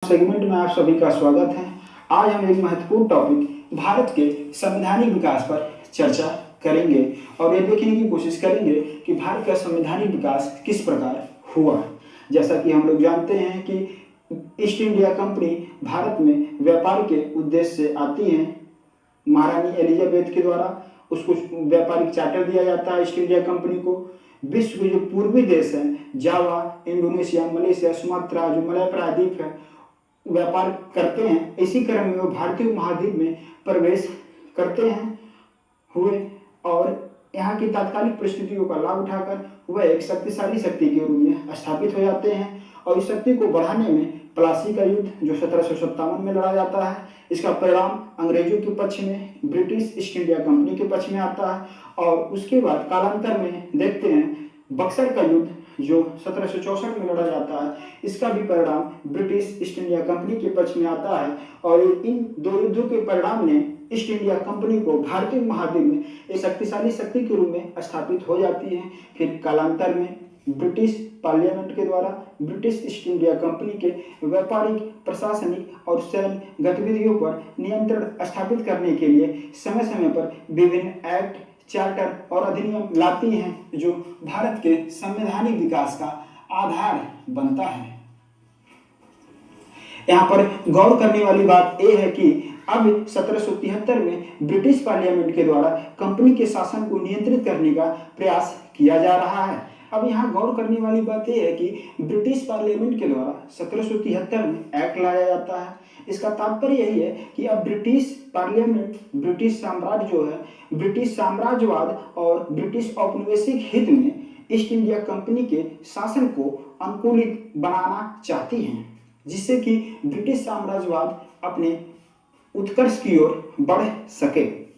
Segment में आप सभी का स्वागत है। आज हम एक महत्वपूर्ण टॉपिक भारत के संवैधानिक विकास पर चर्चा करेंगे और ये देखने की कोशिश करेंगे कि भारत का संवैधानिक विकास किस प्रकार हुआ। जैसा कि हम लोग जानते हैं कि ईस्ट इंडिया कंपनी भारत में व्यापार के उद्देश्य से आती है। महारानी एलिजाबेथ के द्वारा उसको व्यापारिक चार्टर दिया जाता है ईस्ट इंडिया कंपनी को। विश्व के जो पूर्वी देश हैं जावा, इंडोनेशिया, मलेशिया, सुमात्रा, जो मलय प्रायद्वीप है, व्यापार करते हैं। इसी क्रम में वो भारतीय महाद्वीप में प्रवेश करते हैं हुए और यहाँ की तात्कालिक परिस्थितियों का लाभ उठाकर वह एक शक्तिशाली शक्ति के रूप में स्थापित हो जाते हैं। और इस शक्ति को बढ़ाने में प्लासी का युद्ध जो 1757 में लड़ा जाता है, इसका परिणाम अंग्रेजों के पक्ष में, ब्रिटिश ईस्ट इंडिया कंपनी के पक्ष में आता है। और उसके बाद कालांतर में देखते हैं बक्सर का युद्ध जो 1764 में लड़ा जाता है, इसका भी परिणाम ब्रिटिश ईस्ट इंडिया कंपनी के पक्ष में आता है। और इन दो युद्धों के परिणाम ने ईस्ट इंडिया कंपनी को भारतीय महाद्वीप में एक शक्तिशाली शक्ति के रूप में स्थापित हो जाती है। फिर कालांतर में ब्रिटिश पार्लियामेंट के द्वारा ब्रिटिश ईस्ट इंडिया कंपनी के व्यापारिक, प्रशासनिक और सैन्य गतिविधियों पर नियंत्रण स्थापित करने के लिए समय समय पर विभिन्न एक्ट, चार्टर और अधिनियम लाती हैं जो भारत के संवैधानिक विकास का आधार बनता है। यहाँ पर गौर करने वाली बात यह है कि अब 1773 में ब्रिटिश पार्लियामेंट के द्वारा कंपनी के शासन को नियंत्रित करने का प्रयास किया जा रहा है। अब यहाँ गौर करने वाली बात यह है कि ब्रिटिश पार्लियामेंट के द्वारा 1773 में एक्ट लाया जाता है। इसका तात्पर्य यही है कि अब ब्रिटिश पार्लियामेंट, ब्रिटिश साम्राज्य जो है, ब्रिटिश साम्राज्यवाद और ब्रिटिश औपनिवेशिक हित में ईस्ट इंडिया कंपनी के शासन को अनुकूलित बनाना चाहती हैं, जिससे कि ब्रिटिश साम्राज्यवाद अपने उत्कर्ष की ओर बढ़ सके।